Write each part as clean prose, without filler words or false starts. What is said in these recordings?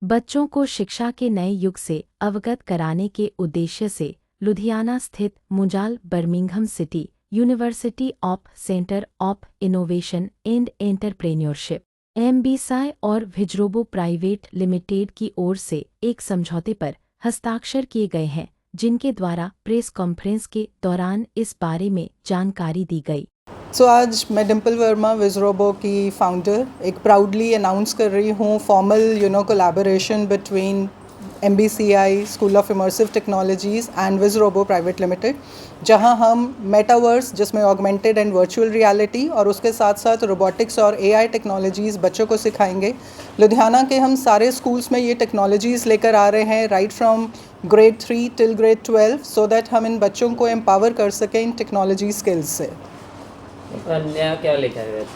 बच्चों को शिक्षा के नए युग से अवगत कराने के उद्देश्य से लुधियाना स्थित Munjal Birmingham city University of Centre of innovation and Entrepreneurship MBSI और विज्रोबो प्राइवेट लिमिटेड की ओर से एक समझौते पर हस्ताक्षर किए गए हैं, जिनके द्वारा प्रेस कॉन्फ्रेंस के दौरान इस बारे में जानकारी दी गई। आज मैं डिम्पल वर्मा विजरोबो की फाउंडर एक प्राउडली अनाउंस कर रही हूँ formal collaboration between MBCI School of Immersive Technologies and Wizrobo Private Limited, जहाँ हम मेटावर्स जिसमें ऑगमेंटेड एंड वर्चुअल रियलिटी और उसके साथ साथ रोबोटिक्स और AI टेक्नोलॉजीज़ बच्चों को सिखाएंगे। लुधियाना के हम सारे स्कूल्स में ये टेक्नोलॉजीज़ लेकर आ रहे हैं, right from grade 3 till grade 12, so that हम इन बच्चों को एम्पावर कर सकें इन टेक्नोलॉजी स्किल्स से। नया क्या लेकर आए हो?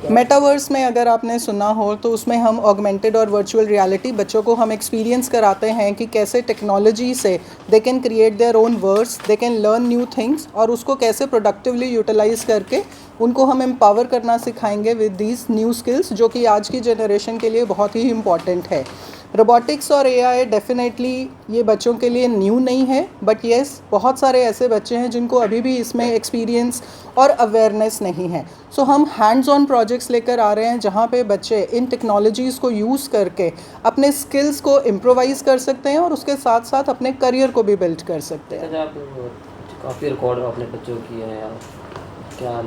मेटावर्स में अगर आपने सुना हो तो उसमें हम ऑगमेंटेड और वर्चुअल रियलिटी बच्चों को हम एक्सपीरियंस कराते हैं कि कैसे टेक्नोलॉजी से they can create their own words, they can learn new things और उसको कैसे प्रोडक्टिवली यूटिलाइज करके उनको हम एम्पावर करना सिखाएंगे विद दीज न्यू स्किल्स, जो कि आज की जनरेशन के लिए बहुत ही इम्पॉर्टेंट है। रोबोटिक्स और AI डेफिनेटली ये बच्चों के लिए न्यू नहीं है, बट येस बहुत सारे ऐसे बच्चे हैं जिनको अभी भी इसमें एक्सपीरियंस और अवेयरनेस नहीं है। सो हम हैंड्स ऑन प्रोजेक्ट्स लेकर आ रहे हैं जहाँ पे बच्चे इन टेक्नोलॉजीज़ को यूज़ करके अपने स्किल्स को इम्प्रोवाइज़ कर सकते हैं और उसके साथ साथ अपने करियर को भी बिल्ड कर सकते हैं। काफ़ी रिकॉर्ड अपने बच्चों की है यार, क्या?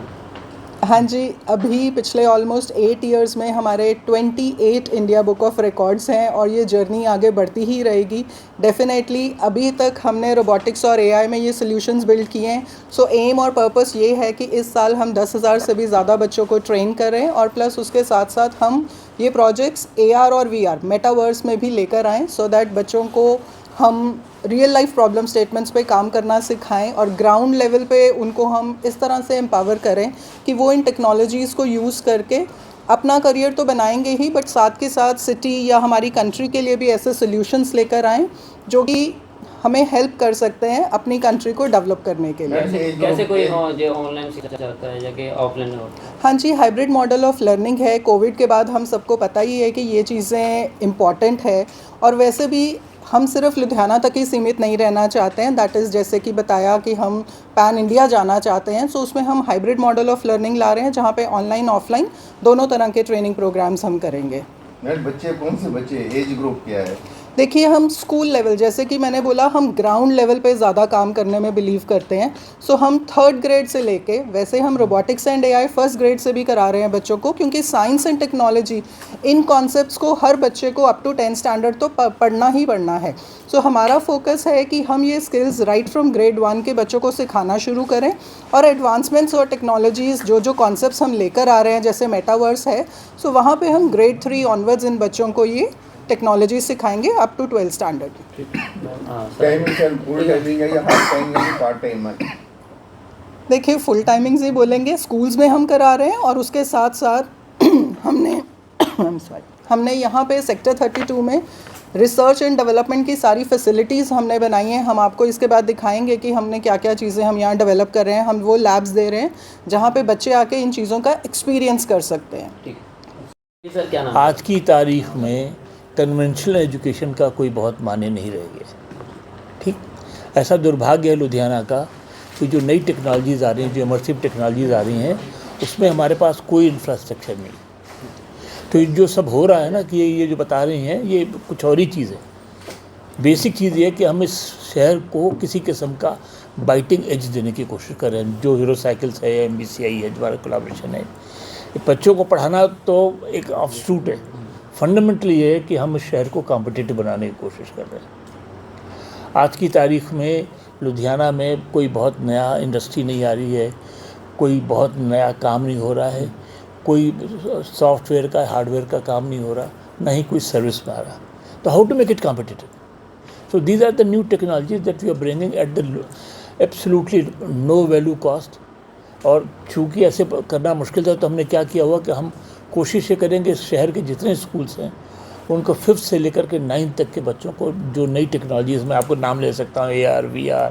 हाँ जी, अभी पिछले ऑलमोस्ट 8 इयर्स में हमारे 28 इंडिया बुक ऑफ रिकॉर्ड्स हैं और ये जर्नी आगे बढ़ती ही रहेगी डेफिनेटली। अभी तक हमने रोबोटिक्स और AI में ये सॉल्यूशंस बिल्ड किए हैं। सो एम और पर्पस ये है कि इस साल हम 10,000 से भी ज़्यादा बच्चों को ट्रेन करें और प्लस उसके साथ साथ हम ये प्रोजेक्ट्स AR और VR मेटावर्स में भी लेकर आएँ, सो दैट बच्चों को हम रियल लाइफ प्रॉब्लम स्टेटमेंट्स पे काम करना सिखाएं और ग्राउंड लेवल पे उनको हम इस तरह से एम्पावर करें कि वो इन टेक्नोलॉजीज़ को यूज़ करके अपना करियर तो बनाएंगे ही, बट साथ के साथ सिटी या हमारी कंट्री के लिए भी ऐसे सॉल्यूशंस लेकर आएँ जो कि हमें हेल्प कर सकते हैं अपनी कंट्री को डेवलप करने के लिए। कैसे कोई जो ऑनलाइन सीखा जाता है या कि ऑफलाइन होता है? हाँ जी, हाइब्रिड मॉडल ऑफ लर्निंग है। कोविड के बाद हम सबको पता ही है कि ये चीज़ें इम्पॉर्टेंट है और वैसे भी हम सिर्फ लुधियाना तक ही सीमित नहीं रहना चाहते हैं। दैट इज़ जैसे कि बताया कि हम पैन इंडिया जाना चाहते हैं, सो उसमें हम हाइब्रिड मॉडल ऑफ लर्निंग ला रहे हैं जहाँ पे ऑनलाइन ऑफलाइन दोनों तरह के ट्रेनिंग प्रोग्राम्स हम करेंगे। बच्चे कौन से बच्चे, एज ग्रुप क्या है? देखिए, हम स्कूल लेवल, जैसे कि मैंने बोला, हम ग्राउंड लेवल पे ज़्यादा काम करने में बिलीव करते हैं। सो हम 3rd ग्रेड से लेके, वैसे हम robotics and AI 1st grade से भी करा रहे हैं बच्चों को, क्योंकि science and technology in concepts को हर बच्चे को अप टू 10th स्टैंडर्ड तो पढ़ना ही पढ़ना है। सो हमारा फोकस है कि हम ये स्किल्स राइट फ्रॉम ग्रेड 1 के बच्चों को सिखाना शुरू करें और एडवांसमेंट्स और टेक्नोलॉजीज़ जो कॉन्सेप्ट्स हम लेकर आ रहे हैं, जैसे मेटावर्स है, सो वहाँ पे हम ग्रेड 3 ऑनवर्ड्स इन बच्चों को ये टेक्नोलॉजी सिखाएंगे up to 12th standard. Full timing है या हाफ टाइम या पार्ट टाइम है? देखिए, फुल टाइमिंग्स ही बोलेंगे, स्कूल्स में हम करा रहे हैं और उसके साथ साथ हमने यहाँ पे सेक्टर 32 में रिसर्च एंड डेवलपमेंट की सारी फैसिलिटीज़ हमने बनाई हैं। हम आपको इसके बाद दिखाएंगे कि हमने क्या क्या चीज़ें हम यहाँ डेवलप कर रहे हैं। हम वो लैब्स दे रहे हैं जहाँ पे बच्चे आके इन चीज़ों का एक्सपीरियंस कर सकते हैं। ठीक है सर, क्या नाम? आज की तारीख में कन्वेंशनल एजुकेशन का कोई बहुत मायने नहीं रह गया। ठीक, ऐसा दुर्भाग्य है लुधियाना का कि जो नई टेक्नोलॉजीज़ आ रही हैं, जो इमर्सिव टेक्नोलॉजीज़ आ रही हैं, उसमें हमारे पास कोई इंफ्रास्ट्रक्चर नहीं। तो जो सब हो रहा है ना कि ये जो बता रही हैं, ये कुछ और ही चीज़ है। बेसिक चीज़ ये है कि हम इस शहर को किसी किस्म का बाइटिंग एज देने की कोशिश कर रहे हैं। जो हीरो साइकिल्स है, MBCI है, हमारा कोलैबोरेशन है, बच्चों को पढ़ाना तो एक ऑफशूट है। फंडामेंटली ये है कि हम इस शहर को कॉम्पिटिटिव बनाने की कोशिश कर रहे हैं। आज की तारीख में लुधियाना में कोई बहुत नया इंडस्ट्री नहीं आ रही है, कोई बहुत नया काम नहीं हो रहा है, कोई सॉफ्टवेयर का, हार्डवेयर का काम नहीं हो रहा, ना ही कोई सर्विस में आ रहा। तो how to make it competitive? So these are the new technologies that we are bringing at the absolutely no value cost. और चूँकि ऐसे करना मुश्किल था, तो हमने क्या किया हुआ कि हम कोशिश ये करेंगे शहर के जितने स्कूल्स हैं उनको 5th से लेकर के 9th तक के बच्चों को जो नई टेक्नोलॉजीज़, मैं आपको नाम ले सकता हूँ, AR, VR,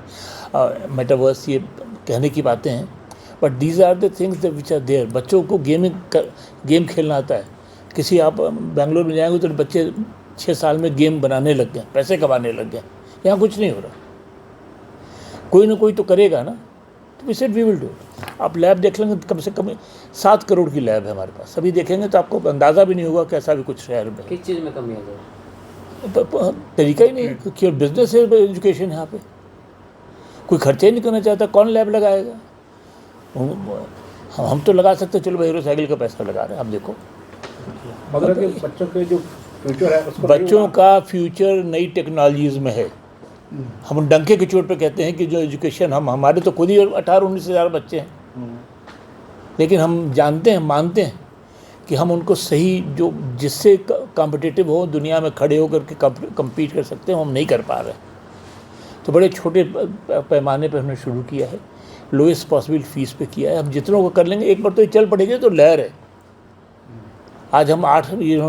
मेटावर्स, ये कहने की बातें हैं, but these are the things that which are there. बच्चों को गेम खेलना आता है। किसी आप बेंगलोर में जाएंगे तो बच्चे 6 साल में गेम बनाने लग गए, पैसे कमाने लग गए। यहाँ कुछ नहीं हो रहा, कोई ना कोई तो करेगा ना। तो we said we will do. आप लैब देख लेंगे, कम से कम 7 करोड़ की लैब है हमारे पास। अभी देखेंगे तो आपको अंदाज़ा भी नहीं होगा कैसा भी कुछ शहर में। किस चीज़ में कमी है सर? तरीका ही नहीं है, क्योंकि बिजनेस है एजुकेशन यहाँ पे। कोई खर्चे ही नहीं करना चाहता, कौन लैब लगाएगा? हम तो लगा सकते, चलो भाई हीरो साइकिल का पैसा लगा रहे हैं। आप देखो मगर के बच्चों के जो फ्यूचर है उसको बच्चों का फ्यूचर नई टेक्नोलॉजीज़ में है। हम डंके की चोट पे कहते हैं कि जो एजुकेशन, हमारे तो खुद ही 18-19 हज़ार बच्चे हैं, लेकिन हम जानते हैं, मानते हैं कि हम उनको सही जो जिससे कॉम्पिटिटिव हो, दुनिया में खड़े होकर के कम्पीट कर सकते हैं, हम नहीं कर पा रहे। तो बड़े छोटे पैमाने पर हमने शुरू किया है, लोएस्ट पॉसिबल फीस पे किया है। हम जितनों को कर लेंगे, एक बार तो ये चल पड़ेगी तो लहर है। आज हम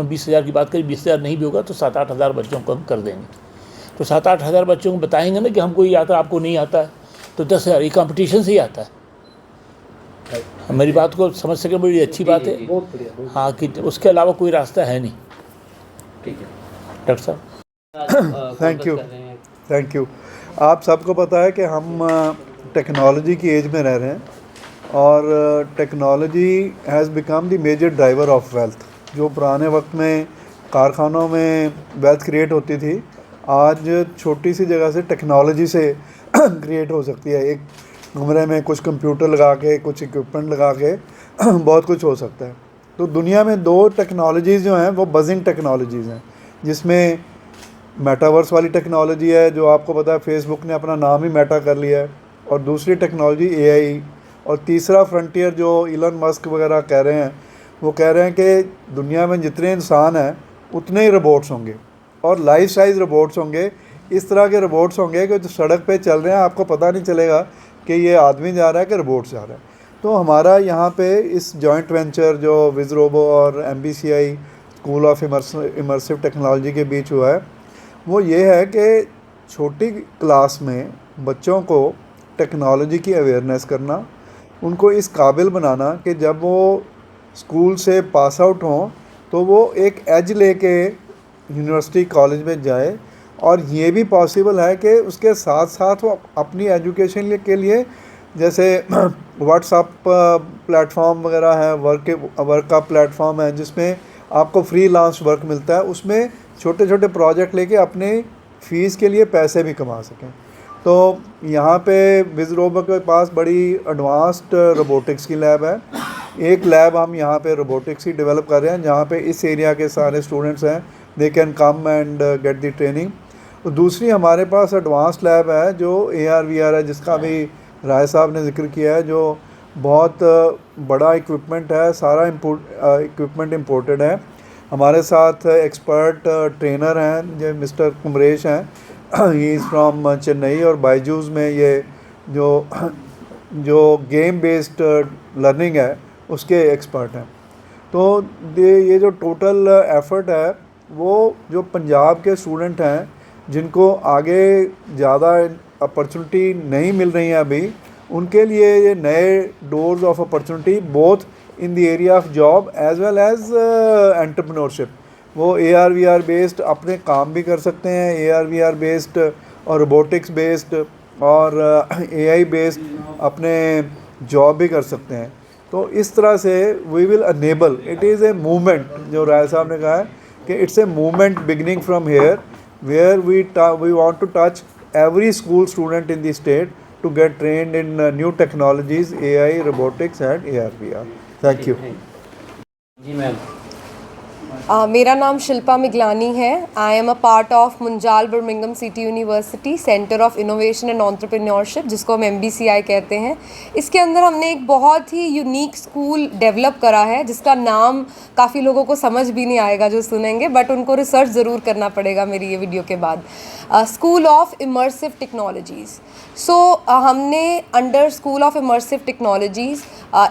20 हज़ार की बात करें, 20 हज़ार नहीं भी होगा तो 7-8 हज़ार बच्चों को हम कर देंगे। तो 7-8 हज़ार बच्चों को बताएंगे ना कि हमको ये आता है, आपको नहीं आता है, तो 10 हज़ार, ये कॉम्पिटिशन से ही आता है। मेरी बात को समझ सके, बड़ी अच्छी बात है। बहुत बढ़िया। हाँ, कि उसके अलावा कोई रास्ता है नहीं। ठीक है डॉक्टर साहब। Thank you. आप सबको पता है कि हम टेक्नोलॉजी की एज में रह रहे हैं और technology has become the major driver of wealth. जो पुराने वक्त में कारखानों में वेल्थ क्रिएट होती थी, आज छोटी सी जगह से टेक्नोलॉजी से क्रिएट हो सकती है। एक कमरे में कुछ कंप्यूटर लगा के, कुछ इक्विपमेंट लगा के बहुत कुछ हो सकता है। तो दुनिया में 2 टेक्नोलॉजीज़ जो हैं वो बजिंग टेक्नोलॉजीज़ हैं, जिसमें मेटावर्स वाली टेक्नोलॉजी है, जो आपको पता है फेसबुक ने अपना नाम ही मेटा कर लिया है, और दूसरी टेक्नोलॉजी AI, और तीसरा फ्रंटियर जो इलन मस्क वगैरह कह रहे हैं, वो कह रहे हैं कि दुनिया में जितने इंसान हैं उतने ही रोबोट्स होंगे, और लाइफ साइज़ रोबोट्स होंगे। इस तरह के रोबोट्स होंगे कि जो सड़क पे चल रहे हैं, आपको पता नहीं चलेगा कि ये आदमी जा रहा है कि रोबोट जा रहा है। तो हमारा यहाँ पे इस जॉइंट वेंचर जो विज़रोबो और MBCI School of immersive technology के बीच हुआ है, वो ये है कि छोटी क्लास में बच्चों को टेक्नोलॉजी की अवेयरनेस करना, उनको इस काबिल बनाना कि जब वो स्कूल से पास आउट हों तो वो एक एज लेके यूनिवर्सिटी कॉलेज में जाए। और ये भी पॉसिबल है कि उसके साथ साथ वो अपनी एजुकेशन के लिए, जैसे व्हाट्सएप प्लेटफॉर्म वगैरह है, वर्क का प्लेटफॉर्म है जिसमें आपको फ्रीलांस वर्क मिलता है, उसमें छोटे छोटे प्रोजेक्ट लेके अपने फ़ीस के लिए पैसे भी कमा सकें। तो यहाँ पे विज़रोबो के पास बड़ी एडवांस्ड रोबोटिक्स की लैब है। एक लैब हम यहाँ पे रोबोटिक्स ही डेवलप कर रहे हैं, जहाँ पे इस एरिया के सारे स्टूडेंट्स हैं, they can come and get the training. तो दूसरी हमारे पास एडवांस्ड लैब है जो AR/VR है, जिसका भी राय साहब ने जिक्र किया है, जो बहुत बड़ा इक्विपमेंट है, सारा इक्विपमेंट इम्पोर्टेड है। हमारे साथ एक्सपर्ट ट्रेनर हैं जो मिस्टर कुमरेश हैं, ही इज़ फ्रॉम चेन्नई, और बायजूस में ये जो गेम बेस्ड लर्निंग है उसके एक्सपर्ट हैं। तो ये जो टोटल एफर्ट है, वो जो पंजाब के स्टूडेंट हैं जिनको आगे ज़्यादा अपॉर्चुनिटी नहीं मिल रही है अभी, उनके लिए ये नए doors of opportunity both in the area of job as well as entrepreneurship. वो AR/VR बेस्ड अपने काम भी कर सकते हैं, AR/VR बेस्ड और रोबोटिक्स बेस्ड और AI बेस्ड अपने जॉब भी कर सकते हैं। तो इस तरह से we will enable, it is a movement, जो राय साहब ने कहा है कि it's a movement beginning from here, where we want to touch every school student in the state to get trained in new technologies, AI, robotics and AR/VR. Thank you. जी ma'am. मेरा नाम शिल्पा मिगलानी है। I am a part of Munjal Birmingham city university centre of innovation and entrepreneurship, जिसको हम MBCI कहते हैं। इसके अंदर हमने एक बहुत ही यूनिक स्कूल डेवलप करा है, जिसका नाम काफ़ी लोगों को समझ भी नहीं आएगा जो सुनेंगे, बट उनको रिसर्च ज़रूर करना पड़ेगा मेरी ये वीडियो के बाद। School of Immersive Technologies. So हमने under School of Immersive Technologies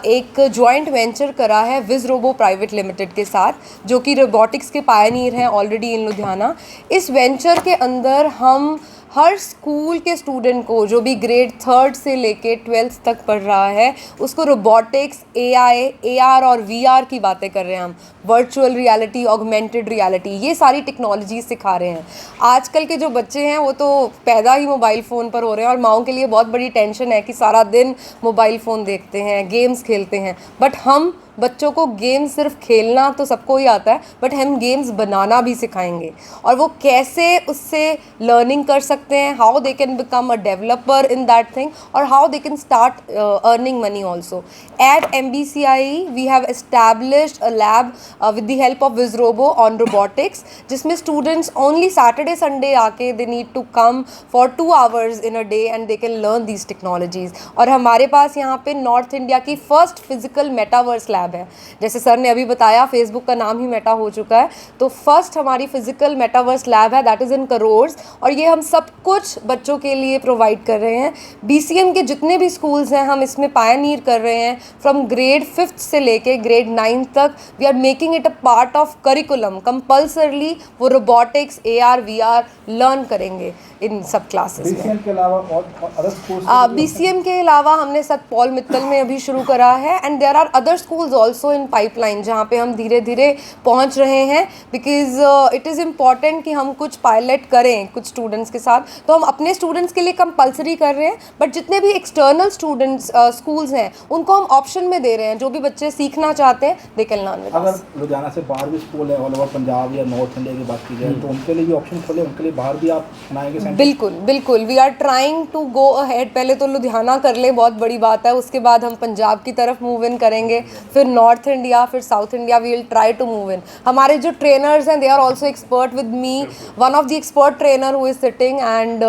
एक जॉइंट वेंचर करा है विज़रोबो प्राइवेट लिमिटेड के साथ, जो कि रोबोटिक्स के पायनियर हैं ऑलरेडी इन लुधियाना। इस वेंचर के अंदर हम हर स्कूल के स्टूडेंट को जो भी ग्रेड 3rd से लेके 12th तक पढ़ रहा है उसको रोबोटिक्स, AI, AR और VR की बातें कर रहे हैं हम, वर्चुअल रियलिटी, ऑगमेंटेड रियलिटी, ये सारी टेक्नोलॉजी सिखा रहे हैं। आजकल के जो बच्चे हैं वो तो पैदा ही मोबाइल फ़ोन पर हो रहे हैं और माओं के लिए बहुत बड़ी टेंशन है कि सारा दिन मोबाइल फ़ोन देखते हैं, गेम्स खेलते हैं। बट हम बच्चों को गेम सिर्फ खेलना तो सबको ही आता है, बट हम गेम्स बनाना भी सिखाएंगे और वो कैसे उससे लर्निंग कर सकते हैं, how they can become a developer in that thing और how they can start earning money also. At MBCI we have established a lab with the help of Wizrobo on robotics, जिसमें students only Saturday Sunday आके they need to come for 2 hours in a day and they can learn these technologies. और हमारे पास यहाँ पे north India की first physical metaverse lab है। जैसे सर ने अभी बताया फेसबुक का नाम ही मेटा हो चुका है, तो फर्स्ट हमारी फिजिकल मेटावर्स लैब है, दैट इज़ इन करोर्स, और ये हम सब कुछ बच्चों के लिए प्रोवाइड कर रहे हैं। BCM के जितने भी स्कूल्स हैं हम इसमें पायनियर कर रहे हैं। फ्रॉम ग्रेड 5th से लेके ग्रेड 9th तक we are making it a part of curriculum. Compulsorily वो रोबोटिक्स, AR, VR लर्न करेंगे इन सब क्लासेस में। BCM के अलावा और अदर स्कूल्स? BCM के अलावा हमने सत पॉल मित्तल में अभी शुरू करा है and there are other schools also in pipeline जहाँ पे हम धीरे धीरे पहुँच रहे हैं, बिकॉज इट इज़ इम्पॉर्टेंट कि हम कुछ पायलट करें कुछ स्टूडेंट्स के साथ। तो हम अपने स्टूडेंट्स के लिए कंपलसरी कर रहे हैं, बट जितने भी एक्सटर्नल स्टूडेंट्स स्कूल्स हैं उनको हम ऑप्शन में दे रहे हैं। जो भी बच्चे सीखना चाहते हैं दे कैन लर्न विद अस। अगर लुधियाना से बाहर भी स्कूल है, ऑल ओवर पंजाब या नॉर्थ इंडिया की बात की जाए, तो उनके लिए भी ऑप्शन खोले, उनके लिए बाहर भी आप बनाएंगे? बिल्कुल बिल्कुल, we are trying to go ahead. पहले तो लुधियाना कर ले, बहुत बड़ी बात है, उसके बाद हम पंजाब की तरफ मूव इन करेंगे, फिर नॉर्थ इंडिया, फिर south India. We will try to move in. हमारे जो ट्रेनर्स हैं they are also expert with me, one of the expert trainer who is sitting, and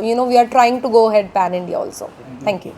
you know we are trying to go ahead pan India also. Thank you.